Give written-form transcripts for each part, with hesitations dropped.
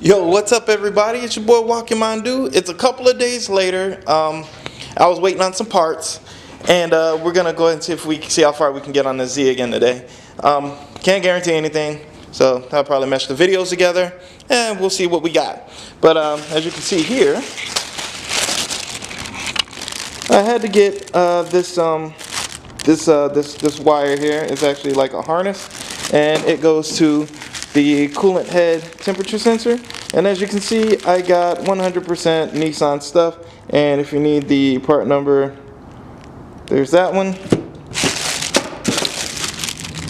Yo, what's up, everybody? It's your boy Walking Mandu. It's a couple of days later. I was waiting on some parts, and we're gonna go ahead and see if we can see how far we can get on the Z again today. Can't guarantee anything, so I'll probably mesh the videos together, and we'll see what we got. But as you can see here, I had to get this wire here. It's actually like a harness, and it goes to the coolant head temperature sensor. And as you can see, I got 100% Nissan stuff, and if you need the part number, there's that one,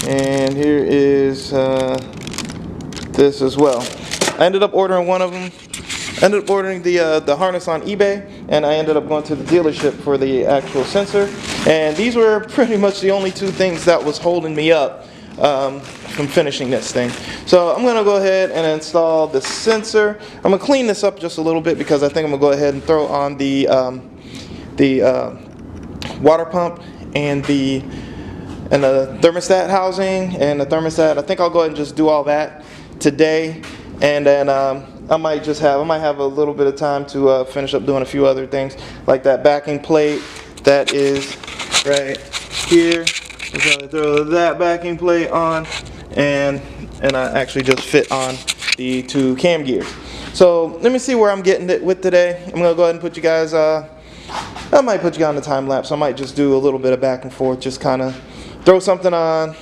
and here is this as well. I ended up ordering one of them. I ended up ordering the harness on eBay, and I ended up going to the dealership for the actual sensor, and these were pretty much the only two things that was holding me up from finishing this thing. So I'm going to go ahead and install the sensor. I'm going to clean this up just a little bit because I think I'm going to go ahead and throw on the water pump and the thermostat housing and the thermostat. I think I'll go ahead and just do all that today, and then I might have a little bit of time to finish up doing a few other things, like that backing plate that is right here. I'm going to throw that backing plate on, and I actually just fit on the two cam gears. So let me see where I'm getting it with today. I'm going to go ahead and put you guys, I might put you on the time lapse. I might just do a little bit of back and forth, just kind of throw something on,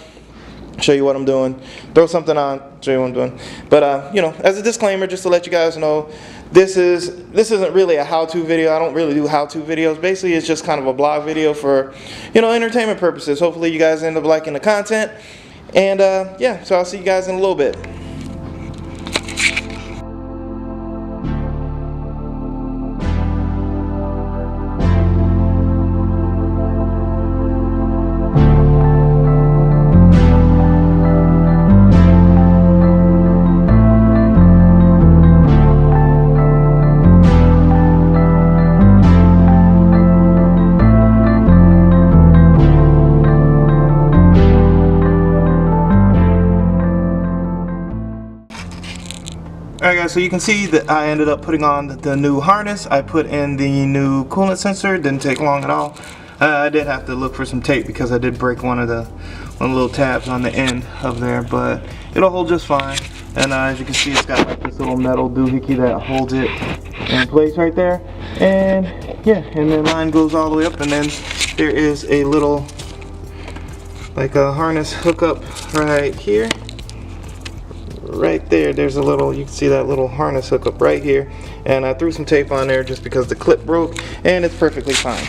show you what I'm doing, throw something on, show you what I'm doing. But you know, as a disclaimer, just to let you guys know, this isn't really a how-to video. I don't really do how-to videos. Basically, it's just kind of a blog video for, you know, entertainment purposes. Hopefully you guys end up liking the content, and yeah, so I'll see you guys in a little bit. Alright guys, so you can see that I ended up putting on the new harness. I put in the new coolant sensor. Didn't take long at all. I did have to look for some tape because I did break one of the little tabs on the end of there, but it'll hold just fine. And as you can see, it's got like this little metal doohickey that holds it in place right there. And yeah, and then line goes all the way up, and then there is a little like a harness hookup right here. Right there, there's a little, you can see that little harness hookup right here, and I threw some tape on there just because the clip broke, and it's perfectly fine.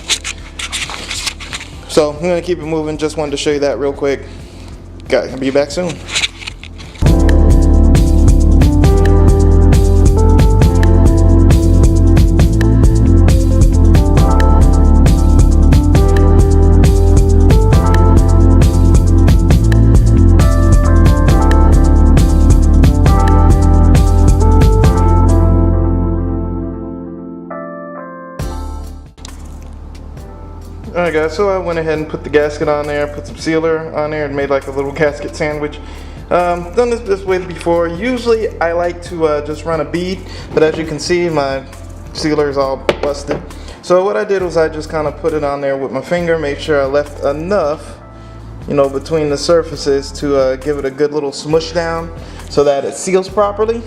So I'm gonna keep it moving. Just wanted to show you that real quick. I'll be back soon. Alright guys, so I went ahead and put the gasket on there, put some sealer on there, and made like a little gasket sandwich. Done this way before. Usually I like to just run a bead, but as you can see, my sealer is all busted. So what I did was I just kind of put it on there with my finger, made sure I left enough, you know, between the surfaces to give it a good little smush down so that it seals properly.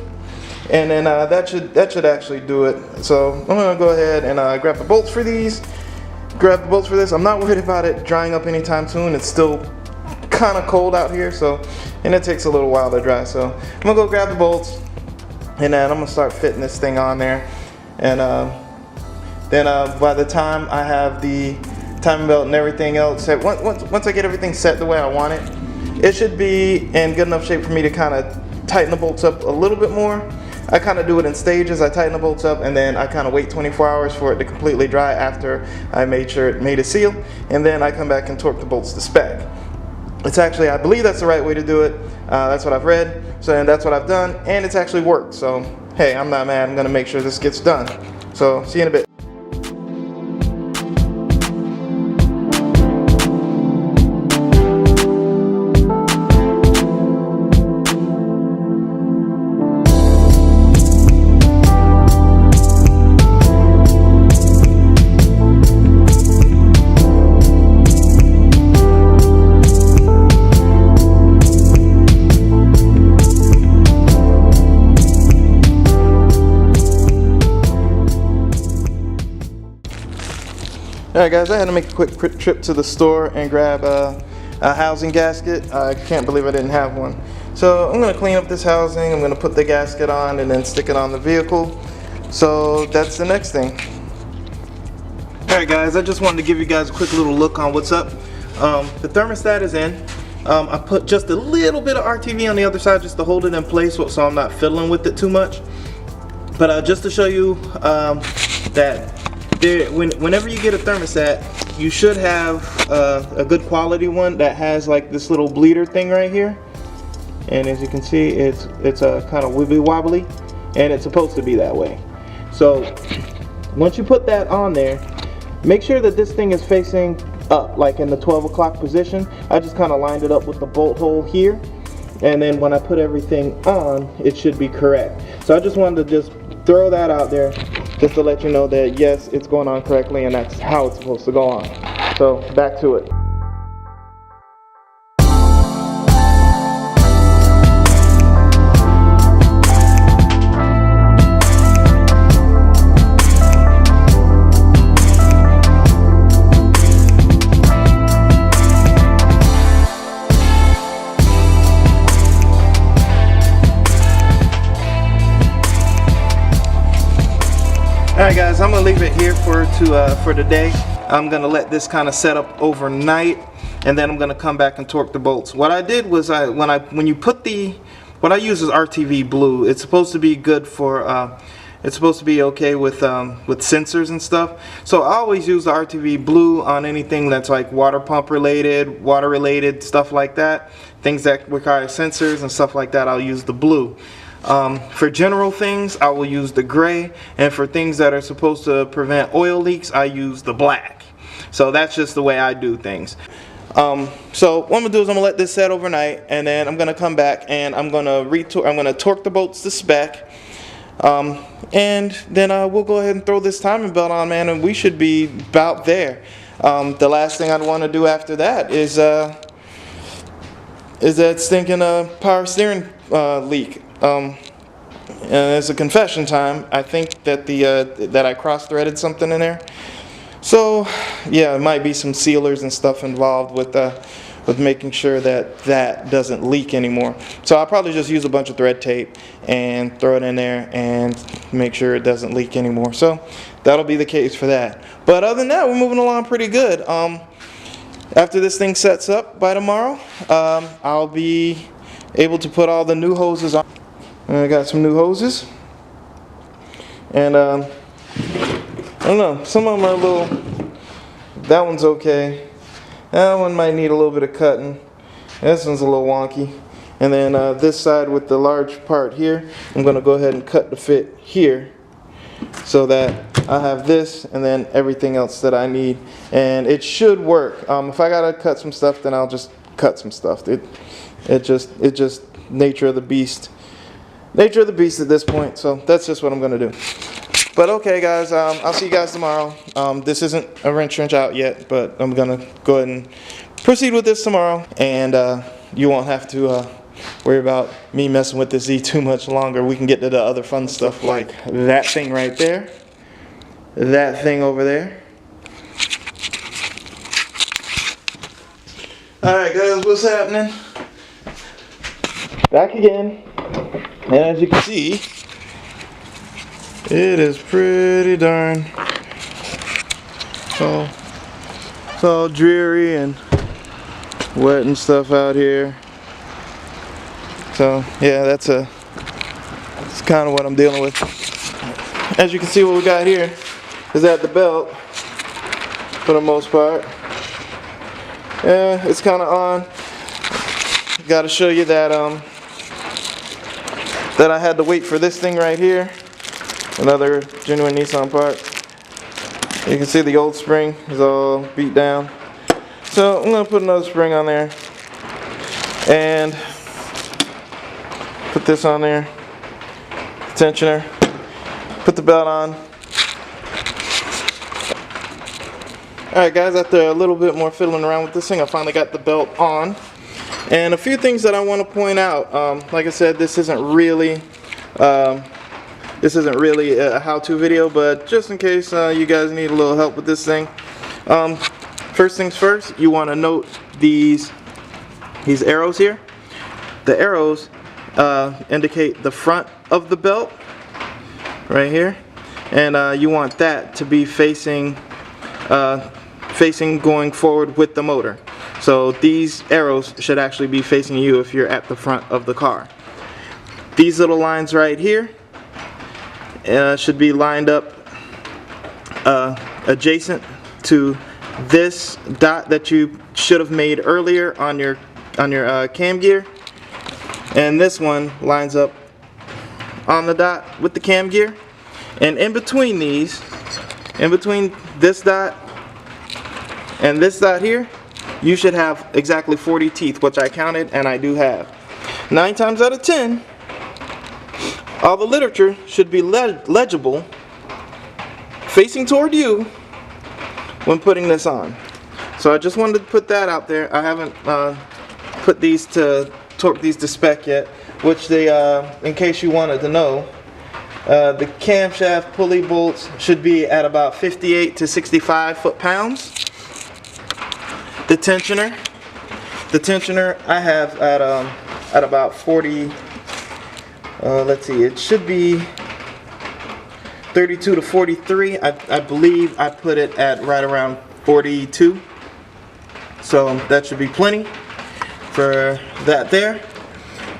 And then that should actually do it. So I'm gonna go ahead and grab the bolts for these. Grab the bolts for this. I'm not worried about it drying up anytime soon. It's still kind of cold out here, and it takes a little while to dry. So I'm gonna go grab the bolts, and then I'm gonna start fitting this thing on there. And then by the time I have the timing belt and everything else set, once I get everything set the way I want it, it should be in good enough shape for me to kind of tighten the bolts up a little bit more. I kind of do it in stages. I tighten the bolts up, and then I kind of wait 24 hours for it to completely dry after I made sure it made a seal, and then I come back and torque the bolts to spec. It's actually, I believe that's the right way to do it. That's what I've read, and that's what I've done, and it's actually worked. So hey, I'm not mad. I'm gonna make sure this gets done. So see you in a bit. Alright guys, I had to make a quick trip to the store and grab a housing gasket. I can't believe I didn't have one. So I'm going to clean up this housing, I'm going to put the gasket on and then stick it on the vehicle. So that's the next thing. Alright guys, I just wanted to give you guys a quick little look on what's up. The thermostat is in. I put just a little bit of RTV on the other side just to hold it in place so I'm not fiddling with it too much. But just to show you that whenever you get a thermostat, you should have a good quality one that has like this little bleeder thing right here. And as you can see, it's kind of wibbly wobbly, and it's supposed to be that way. So once you put that on there, make sure that this thing is facing up, like in the 12 o'clock position. I just kind of lined it up with the bolt hole here, and then when I put everything on, it should be correct. So I just wanted to just throw that out there just to let you know that yes, it's going on correctly and that's how it's supposed to go on. So back to it. Alright guys, I'm gonna leave it here for today. I'm gonna let this kind of set up overnight, and then I'm gonna come back and torque the bolts. What I did was what I use is RTV blue. It's supposed to be good for it's supposed to be okay with sensors and stuff. So I always use the RTV blue on anything that's like water pump related, water related, stuff like that. Things that require sensors and stuff like that, I'll use the blue. For general things, I will use the gray, and for things that are supposed to prevent oil leaks, I use the black. So that's just the way I do things. So what I'm gonna do is I'm gonna let this set overnight, and then I'm gonna come back and I'm gonna torque the bolts to spec, and then we'll go ahead and throw this timing belt on, man, and we should be about there. The last thing I'd want to do after that is that stinking power steering leak. And as a confession time, I think that that I cross-threaded something in there. So yeah, it might be some sealers and stuff involved with making sure that that doesn't leak anymore. So I'll probably just use a bunch of thread tape and throw it in there and make sure it doesn't leak anymore. So that'll be the case for that. But other than that, we're moving along pretty good. After this thing sets up by tomorrow, I'll be able to put all the new hoses on. I got some new hoses, and I don't know, some of them are a little, that one's okay, that one might need a little bit of cutting, this one's a little wonky, and then this side with the large part here, I'm going to go ahead and cut the fit here so that I have this and then everything else that I need, and it should work. If I gotta cut some stuff, then I'll just cut some stuff. It just nature of the beast. Nature of the beast at this point, so that's just what I'm gonna do. But okay guys, I'll see you guys tomorrow. This isn't a wrench out yet, but I'm gonna go ahead and proceed with this tomorrow, and you won't have to worry about me messing with this Z too much longer. We can get to the other fun stuff like that thing right there, that thing over there. Alright guys, what's happening? Back again. And as you can see, it is pretty darn, it's all dreary and wet and stuff out here. So yeah, that's kind of what I'm dealing with. As you can see, what we got here is at the belt for the most part. Yeah, it's kind of on. Got to show you that that I had to wait for this thing right here, another genuine Nissan part. You can see the old spring is all beat down. So I'm gonna put another spring on there and put this on there, tensioner, put the belt on. Alright guys, after a little bit more fiddling around with this thing, I finally got the belt on. And a few things that I want to point out. Like I said, this isn't really a how-to video, but just in case you guys need a little help with this thing, First things first, you want to note these arrows here. The arrows indicate the front of the belt right here, and you want that to be facing going forward with the motor. So these arrows should actually be facing you if you're at the front of the car. These little lines right here should be lined up adjacent to this dot that you should have made earlier on your cam gear, and this one lines up on the dot with the cam gear. And in between these, in between this dot and this dot here, you should have exactly 40 teeth, which I counted and I do have. 9 times out of 10, all the literature should be legible facing toward you when putting this on. So I just wanted to put that out there. I haven't put these to torque these to spec yet, which they, in case you wanted to know, the camshaft pulley bolts should be at about 58 to 65 foot-pounds. The tensioner I have at about 40. Let's see, it should be 32 to 43. I believe I put it at right around 42. So that should be plenty for that there.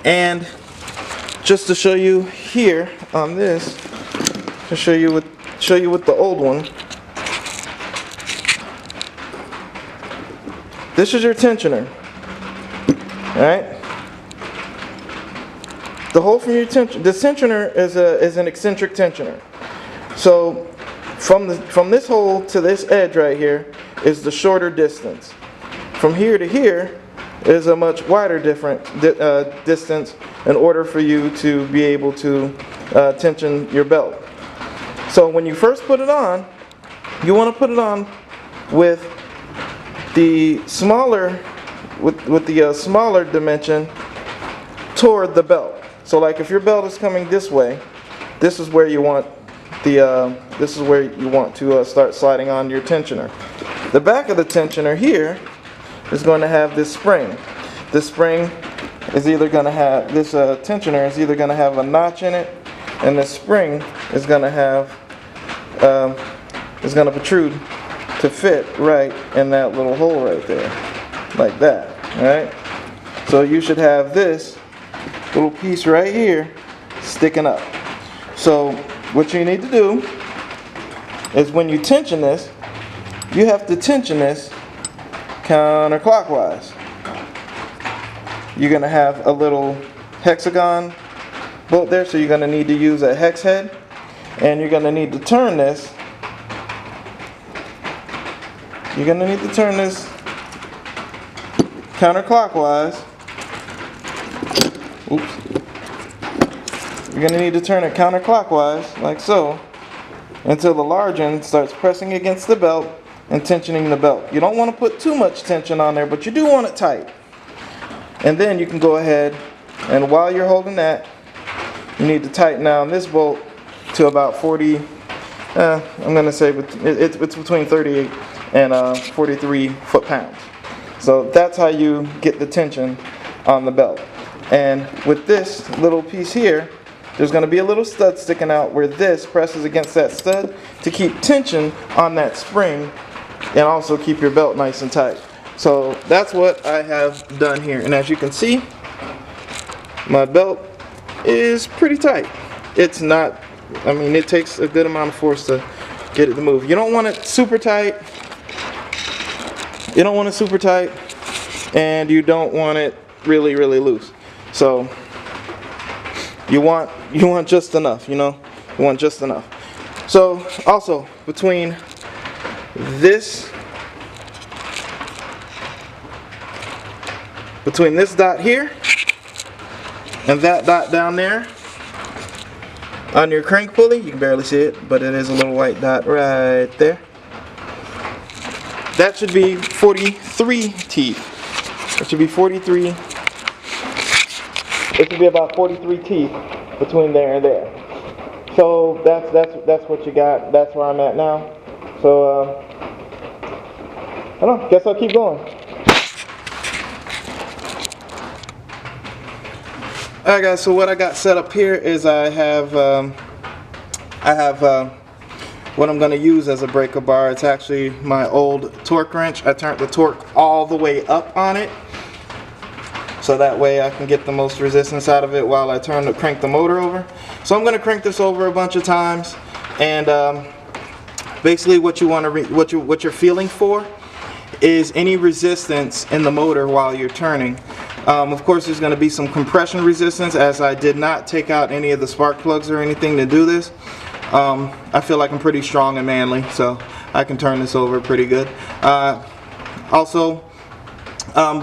And just to show you here on this, to show you with the old one. This is your tensioner. Alright? The hole from your tensioner, the tensioner is an eccentric tensioner. So from this hole to this edge right here is the shorter distance. From here to here is a much wider distance in order for you to be able to tension your belt. So when you first put it on, you want to put it on with the smaller smaller dimension toward the belt. So like if your belt is coming this way, this is where you want to start sliding on your tensioner. The back of the tensioner here is going to have this spring. This spring is either going to have tensioner is either going to have a notch in it, and this spring is going to have is going to protrude to fit right in that little hole right there, like that. All right. So you should have this little piece right here sticking up. So what you need to do is when you tension this, you have to tension this counterclockwise. You're going to have a little hexagon bolt there, so you're going to need to use a hex head, and you're going to need to turn this. You're going to need to turn this counterclockwise. Oops. You're going to need to turn it counterclockwise, like so, until the large end starts pressing against the belt and tensioning the belt. You don't want to put too much tension on there, but you do want it tight. And then you can go ahead, and while you're holding that, you need to tighten down this bolt to about 40, I'm going to say it's between 38 and 43 foot-pounds. So that's how you get the tension on the belt. And with this little piece here, there's going to be a little stud sticking out where this presses against that stud to keep tension on that spring and also keep your belt nice and tight. So that's what I have done here. And as you can see, my belt is pretty tight. It's not, I mean, it takes a good amount of force to get it to move. You don't want it super tight. You don't want it super tight, and you don't want it really, really loose. So you want just enough, you know? You want just enough. So also between this dot here and that dot down there on your crank pulley, you can barely see it, but it is a little white dot right there. That should be 43 teeth. It should be 43. It should be about 43 teeth between there and there. So that's what you got. That's where I'm at now. So I don't know, guess I'll keep going. Alright guys, so what I got set up here is I have what I'm going to use as a breaker bar. It's actually my old torque wrench. I turned the torque all the way up on it, so that way I can get the most resistance out of it while I crank the motor over. So I'm going to crank this over a bunch of times, and basically what you want to what you're feeling for is any resistance in the motor while you're turning. Of course, there's going to be some compression resistance, as I did not take out any of the spark plugs or anything to do this. I feel like I'm pretty strong and manly, so I can turn this over pretty good. Also,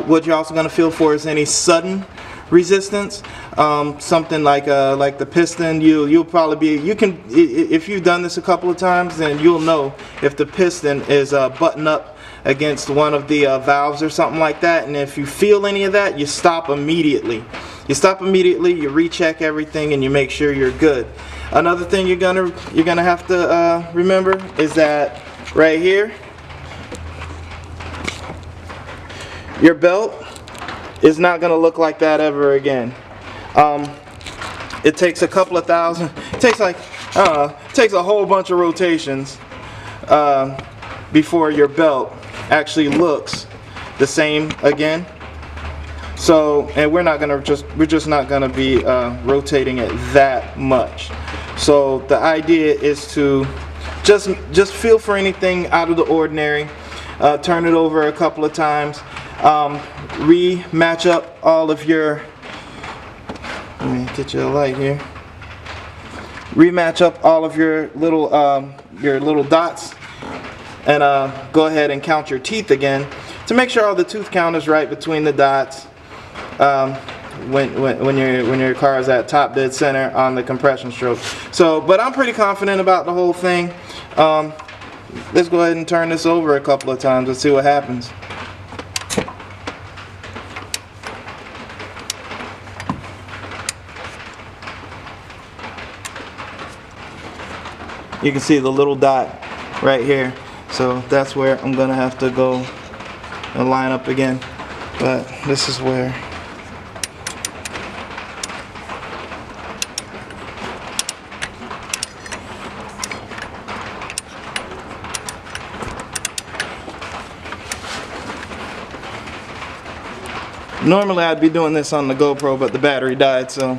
what you're also going to feel for is any sudden resistance. Something like the piston. You'll probably be, if you've done this a couple of times, then you'll know if the piston is buttoned up against one of the valves or something like that. And if you feel any of that, you stop immediately. You recheck everything and you make sure you're good. Another thing you're gonna have to remember is that right here, your belt is not gonna look like that ever again. It takes a couple of thousand. It takes like it takes a whole bunch of rotations before your belt actually looks the same again. So, and we're just not gonna be rotating it that much. So the idea is to just feel for anything out of the ordinary. Turn it over a couple of times. Rematch up all of your. Let me get you a light here. Rematch up all of your little dots, and go ahead and count your teeth again to make sure all the tooth count is right between the dots. When your car is at top dead center on the compression stroke. So, but I'm pretty confident about the whole thing. Let's go ahead and turn this over a couple of times. Let's see what happens. You can see the little dot right here. So that's where I'm gonna have to go and line up again. But this is where. Normally I'd be doing this on the GoPro, but the battery died, so.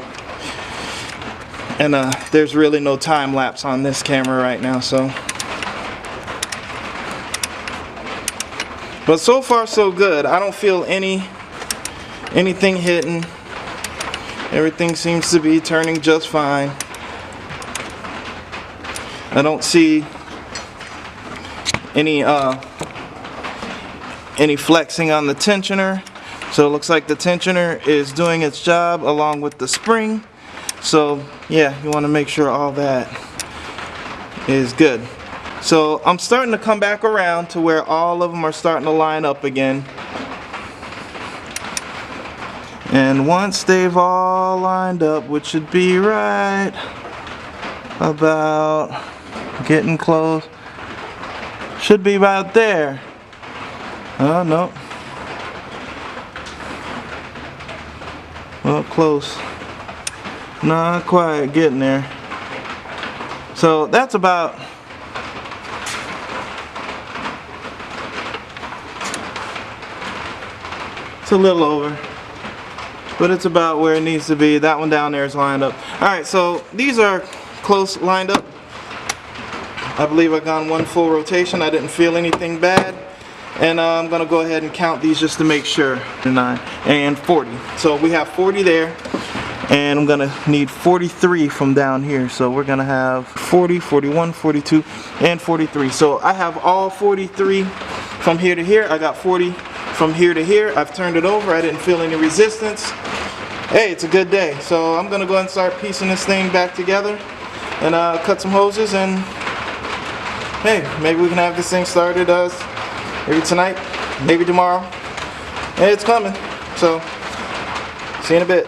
And there's really no time lapse on this camera right now, so. But so far so good. I don't feel anything hitting. Everything seems to be turning just fine. I don't see any flexing on the tensioner. So it looks like the tensioner is doing its job along with the spring. So yeah, you want to make sure all that is good. So I'm starting to come back around to where all of them are starting to line up again. And once they've all lined up, which should be right about getting close, should be about there. Oh no. Well, close. Not quite getting there. So that's about. It's a little over, but it's about where it needs to be. That one down there is lined up. Alright, so these are close lined up. I believe I've gone one full rotation. I didn't feel anything bad. And I'm going to go ahead and count these just to make sure. 9 and 40. So we have 40 there. And I'm going to need 43 from down here. So we're going to have 40, 41, 42, and 43. So I have all 43 from here to here. I got 40 from here to here. I've turned it over. I didn't feel any resistance. Hey, it's a good day. So I'm going to go ahead and start piecing this thing back together. And cut some hoses. And hey, maybe we can have this thing started maybe tonight, maybe tomorrow. Hey, it's coming. So, see you in a bit.